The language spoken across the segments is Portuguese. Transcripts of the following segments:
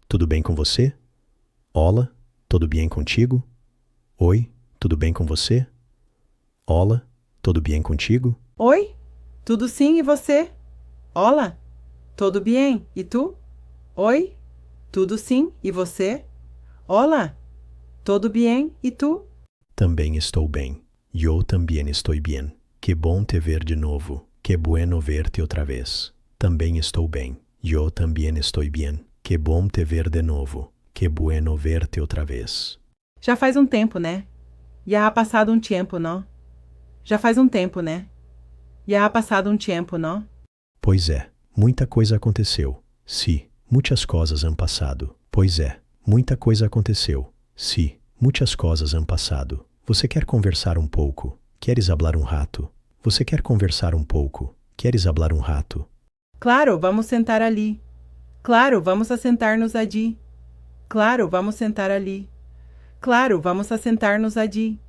tudo bem com você? Olá, tudo bem contigo? Oi, tudo bem com você? Olá, tudo bem contigo? Oi, tudo sim e você? Olá, tudo bem e tu? Oi, tudo sim e você? Olá, tudo bem e tu? Também estou bem. Eu também estou bem. Que bom te ver de novo. Que bueno verte outra vez. Também estou bem. Eu também estou bem. Que bom te ver de novo. Que bueno verte outra vez. Já faz um tempo, né? Já ha passado um tempo, não? Já faz um tempo, né? Já ha passado um tempo, não? Pois é, muita coisa aconteceu. Sim, muitas coisas han passado. Pois é, muita coisa aconteceu. Sim, muitas coisas han passado. Você quer conversar um pouco? Queres hablar um rato? Você quer conversar um pouco? Queres hablar um rato? Claro, vamos sentar ali. Claro, vamos assentar-nos ali. Claro, vamos sentar ali. Claro, vamos assentar-nos ali.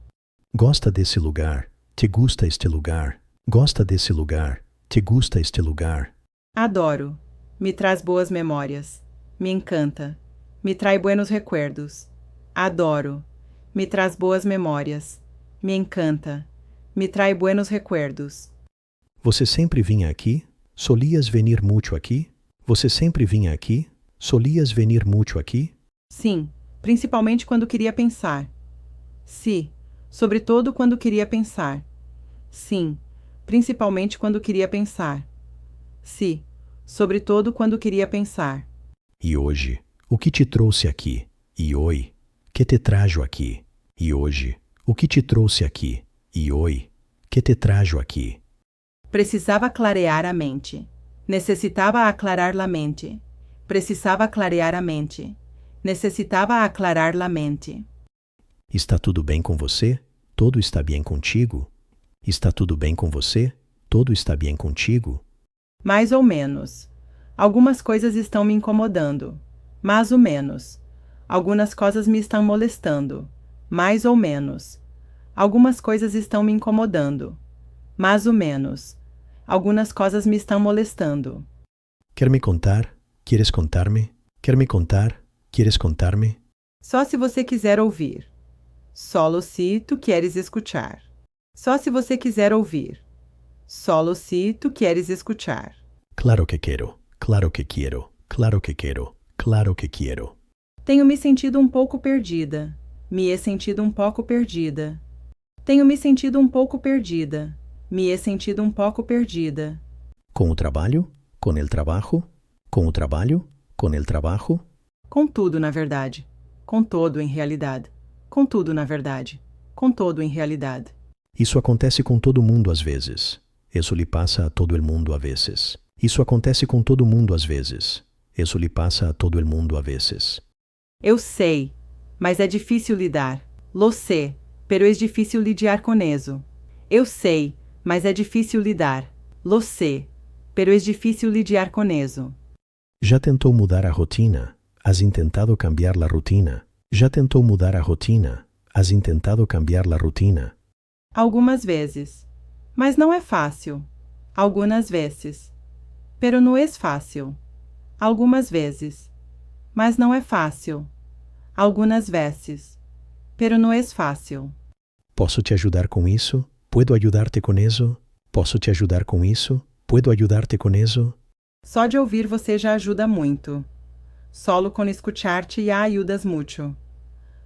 Gosta desse lugar? Te gusta este lugar? Gosta desse lugar? Te gusta este lugar? Adoro. Me traz boas memórias. Me encanta. Me trai buenos recuerdos. Adoro. Me traz boas memórias. Me encanta. Me trai buenos recuerdos. Você sempre vinha aqui? Solias venir muito aqui? Você sempre vinha aqui? Solias venir muito aqui? Sim, principalmente quando queria pensar. Sim, sobretudo quando queria pensar. Sim, principalmente quando queria pensar. Sim, sobretudo quando queria pensar. E hoje, o que te trouxe aqui? E oi, que te trajo aqui? E hoje, o que te trouxe aqui? E oi, que te trajo aqui? Precisava clarear a mente. Necessitava aclarar a mente. Precisava clarear a mente. Necessitava aclarar a mente. Está tudo bem com você? Todo está bem contigo? Está tudo bem com você? Todo está bem contigo? Mais ou menos. Algumas coisas estão me incomodando. Mais ou menos. Algumas coisas me estão molestando. Mais ou menos. Algumas coisas estão me incomodando. Mais ou menos. Algumas coisas me estão molestando. Quer me contar? Queres contar-me? Quer me contar? Queres contar-me? Só se você quiser ouvir. Solo se tu queres escuchar. Só se você quiser ouvir. Solo se tu queres escuchar. Claro que quero. Claro que quero. Claro que quero. Claro que quero. Tenho me sentido um pouco perdida. Me he sentido um pouco perdida. Tenho me sentido um pouco perdida. Me he sentido um pouco perdida. Com o trabalho? Com el trabajo? Com o trabalho? Com el trabajo? Com tudo, na verdade. Com todo, em realidade. Com tudo, na verdade. Com todo, em realidade. Isso acontece com todo mundo às vezes. Isso lhe passa a todo el mundo a vezes. Isso acontece com todo mundo às vezes. Isso lhe passa a todo el mundo a vezes. Eu sei, mas é difícil lidar. Lo sé, pero es difícil lidiar con eso. Eu sei, mas é difícil lidar. Lo sé, pero es difícil lidiar con eso. Já tentou mudar a rotina? Has intentado cambiar la rutina? Já tentou mudar a rotina? Has intentado cambiar la rutina? Algumas vezes. Mas não é fácil. Algumas vezes. Pero não é fácil. Algumas vezes. Mas não é fácil. Algumas vezes. Pero não é fácil. Posso te ajudar com isso? Puedo ayudarte com isso? Posso te ajudar com isso? Puedo ayudarte com isso? Só de ouvir você já ajuda muito. Solo con escuchar-te ya ayudas mucho.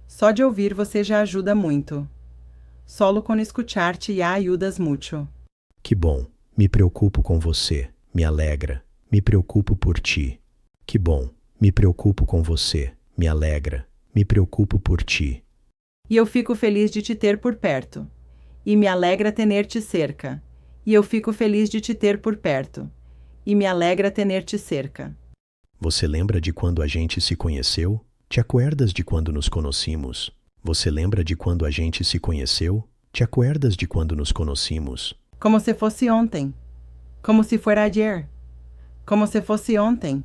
Só de ouvir você já ajuda muito. Solo con escuchar-te ya ayudas mucho. Que bom. Me preocupo com você. Me alegra. Me preocupo por ti. Que bom. Me preocupo com você. Me alegra. Me preocupo por ti. E eu fico feliz de te ter por perto. E me alegra tener-te cerca. E eu fico feliz de te ter por perto. E me alegra tener-te cerca. Você lembra de quando a gente se conheceu? Te acuerdas de quando nos conhecimos? Você lembra de quando a gente se conheceu? Te acuerdas de quando nos conhecimos? Como se fosse ontem. Como se fuera ayer. Como se fosse ontem.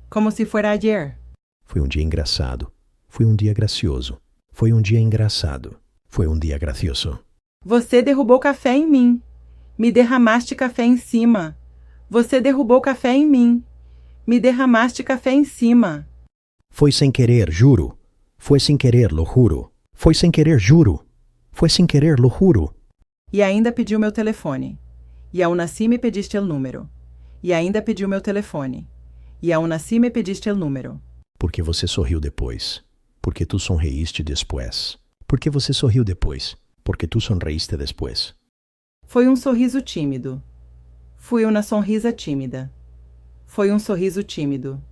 Como se fuera ayer. Foi um dia engraçado. Foi um dia gracioso. Foi um dia engraçado. Foi um dia gracioso. Você derrubou café em mim. Me derramaste café em cima. Você derrubou café em mim. Me derramaste café em cima. Foi sem querer, juro. Foi sem querer, lo juro. Foi sem querer, juro. Foi sem querer, lo juro. E ainda pediu meu telefone. E aún así me pediste el número. E ainda pediu meu telefone. E aún así me pediste el número. Porque você sorriu depois. Porque tu sonreíste depois. Porque você sorriu depois. Porque tu sonreíste depois. Foi um sorriso tímido. Fui uma sonrisa tímida. Foi um sorriso tímido.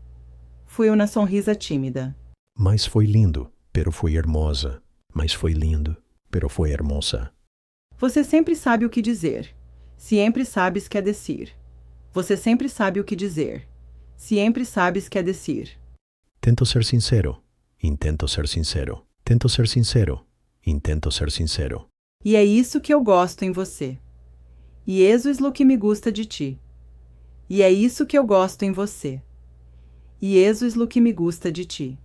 Fui uma sonrisa tímida. Mas foi lindo, pero foi hermosa. Mas foi lindo, pero foi hermosa. Você sempre sabe o que dizer. Sempre sabes que dizer. Você sempre sabe o que dizer. Sempre sabes que dizer. Tento ser sincero. Intento ser sincero. Tento ser sincero. Intento ser sincero. E é isso que eu gosto em você. E eso es lo que me gusta de ti. E é isso que eu gosto em você. E eso es lo que me gusta de ti.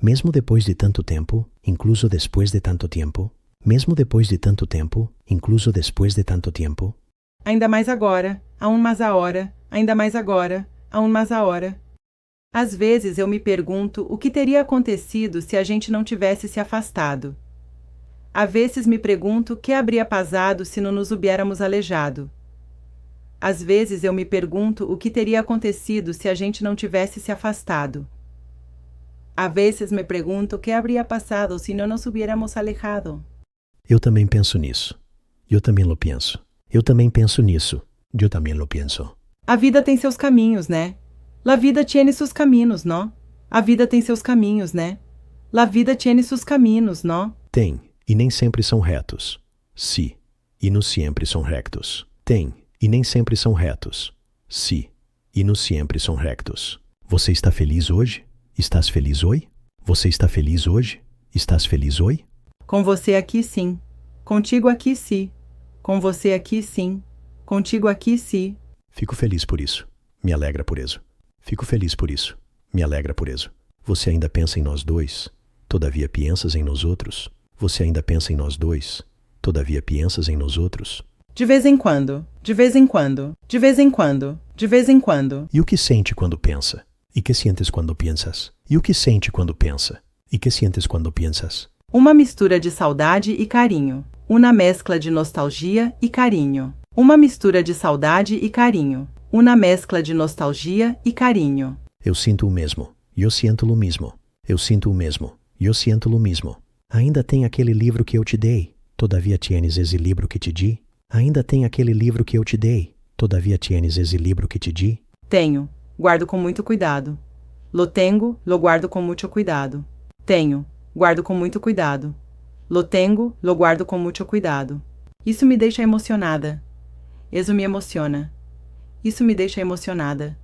Mesmo depois de tanto tempo, incluso depois de tanto tempo, mesmo depois de tanto tempo, incluso depois de tanto tempo. Ainda mais agora, aún mais a hora, ainda mais agora, aún mais a hora. Às vezes eu me pergunto o que teria acontecido se a gente não tivesse se afastado. Às vezes me pergunto o que habría pasado se não nos hubiéramos alejado. Às vezes eu me pergunto o que teria acontecido se a gente não tivesse se afastado. Às vezes me pergunto o que habría pasado se não nos hubiéramos alejado. Eu também penso nisso. Eu também lo penso. Eu também penso nisso. Eu também lo penso. A vida tem seus caminhos, né? La vida tiene sus caminos, não? A vida tem seus caminhos, né? La vida tiene sus caminos, não? Tem, e nem sempre são retos. Sí, e não sempre são rectos. Tem, e nem sempre são retos. Sí, e não sempre são rectos. Você está feliz hoje? Estás feliz hoje? Você está feliz hoje? Estás feliz hoje? Com você aqui sim. Contigo aqui sim. Com você aqui sim. Contigo aqui sim. Fico feliz por isso. Me alegra por isso. Fico feliz por isso. Me alegra por isso. Você ainda pensa em nós dois? Todavia pensas em nós outros? Você ainda pensa em nós dois? Todavia pensas em nós outros? De vez em quando. De vez em quando. De vez em quando. De vez em quando. E o que sente quando pensa? E que sientes quando pensas? E o que sente quando pensa? E que sientes quando pensas? Uma mistura de saudade e carinho. Uma mescla de nostalgia e carinho. Uma mistura de saudade e carinho. Uma mescla de nostalgia e carinho. Eu sinto o mesmo. Eu sinto o mesmo. Eu sinto o mesmo. Eu sinto o mesmo. Ainda tem aquele livro que eu te dei. Todavia tienes esse livro que te di? Ainda tem aquele livro que eu te dei. Todavia tienes esse livro que te di? Tenho. Guardo com muito cuidado. Lo tengo, lo guardo com muito cuidado. Tenho. Guardo com muito cuidado. Lo tengo, lo guardo com muito cuidado. Isso me deixa emocionada. Isso me emociona. Isso me deixa emocionada.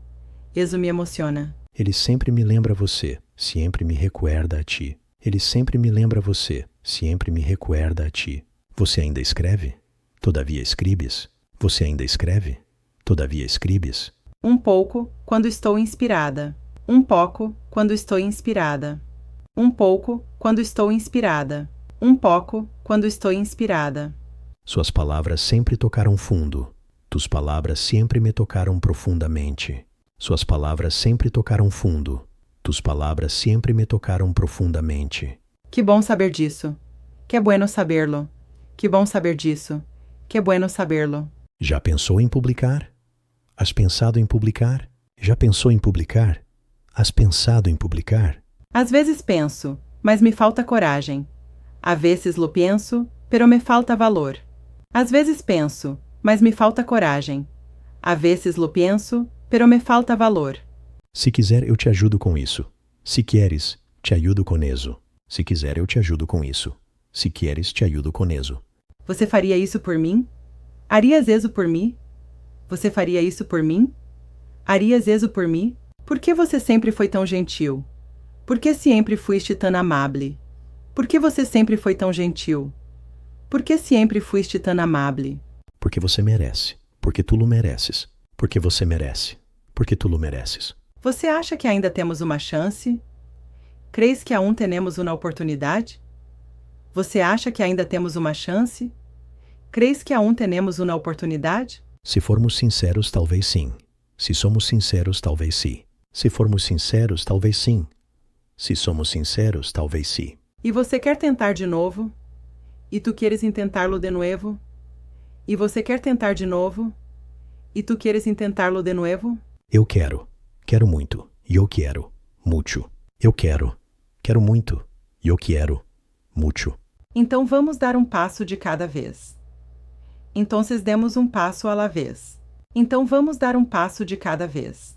Isso me emociona. Ele sempre me lembra você. Sempre me recuerda a ti. Ele sempre me lembra você. Sempre me recuerda a ti. Você ainda escreve? Todavia escreves? Você ainda escreve? Todavia escreves? Um pouco, quando estou inspirada. Um pouco, quando estou inspirada. Um pouco, quando estou inspirada. Um pouco, quando estou inspirada. Suas palavras sempre tocaram fundo. Tus palavras sempre me tocaram profundamente. Suas palavras sempre tocaram fundo. Tus palavras sempre me tocaram profundamente. Que bom saber disso. Que bueno saberlo. Que bom saber disso. Que bueno saberlo. Já pensou em publicar? Has pensado em publicar? Já pensou em publicar? Has pensado em publicar? Às vezes penso, mas me falta coragem. Às vezes lo penso, pero me falta valor. Às vezes penso, mas me falta coragem. Às vezes lo penso, pero me falta valor. Se quiser, eu te ajudo com isso. Se queres, te ajudo com isso. Se quiser, eu te ajudo com isso. Se queres, te ajudo com isso. Você faria isso por mim? Harias isso por mim? Você faria isso por mim? Harias isso por mim? Por que você sempre foi tão gentil? Por que sempre fuiste tão amável? Por que você sempre foi tão gentil? Por que sempre fuiste tão amável? Porque você merece. Porque tu lo mereces. Porque você merece. Porque tu lo mereces. Você acha que ainda temos uma chance? Crees que aún temos uma oportunidade? Você acha que ainda temos uma chance? Crees que aún temos uma oportunidade? Se formos sinceros, talvez sim. Se somos sinceros, talvez sim. Se formos sinceros, talvez sim. Se somos sinceros, talvez sim. E você quer tentar de novo? E tu quieres intentarlo de nuevo? E você quer tentar de novo? E tu quieres intentarlo de nuevo? Eu quero. Quero muito. Eu quero. Mucho. Eu quero. Quero muito. Eu quero. Mucho. Então vamos dar um passo de cada vez. Entonces demos um passo à la vez. Então vamos dar um passo de cada vez.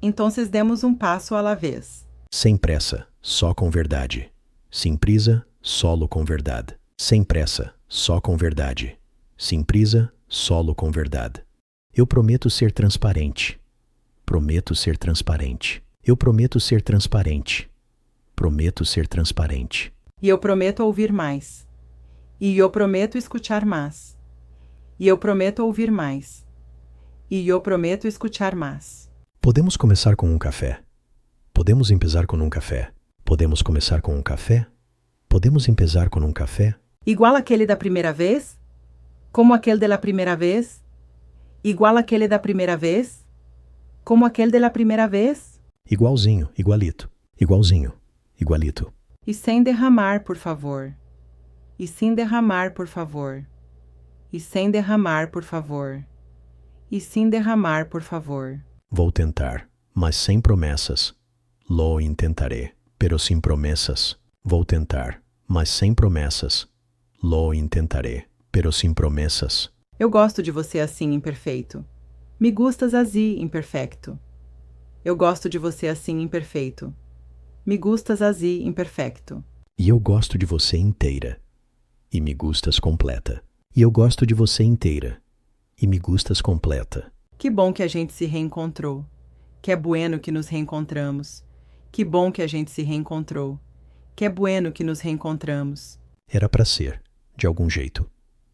Entonces demos um passo à la vez. Sem pressa, só com verdade. Sem prisa, solo com verdade. Sem pressa, só com verdade. Sem prisa, solo com verdade. Eu prometo ser transparente. Prometo ser transparente. Eu prometo ser transparente. Prometo ser transparente. E eu prometo ouvir mais. E eu prometo escutar mais. E eu prometo ouvir mais. E eu prometo escutar mais. Podemos começar com um café. Podemos empezar com um café. Podemos começar com um café. Podemos empezar com um café. Igual aquele da primeira vez? Como aquele de la primeira vez? Igual aquele da primeira vez? Como aquele de la primeira vez? Igualzinho, igualito. Igualzinho, igualito. E sem derramar, por favor. E sem derramar, por favor. E sem derramar, por favor. E sem derramar, por favor. Vou tentar, mas sem promessas. Lo intentaré, pero sin promessas. Vou tentar, mas sem promessas. Lo intentaré, pero sin promessas. Eu gosto de você assim, imperfeito. Me gustas así, imperfecto. Eu gosto de você assim, imperfeito. Me gustas así, imperfecto. E eu gosto de você inteira. E me gustas completa. E eu gosto de você inteira. E me gustas completa. Que bom que a gente se reencontrou. Que é bueno que nos reencontramos. Que bom que a gente se reencontrou. Que é bueno que nos reencontramos. Era para ser, de algum jeito.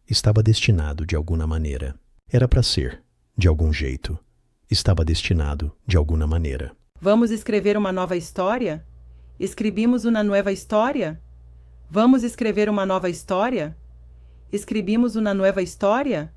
Estava destinado de alguma maneira. Era para ser, de algum jeito. Estava destinado de alguma maneira. Vamos escrever uma nova história? Escrevimos uma nova história? Vamos escrever uma nova história? Escrevimos uma nova história?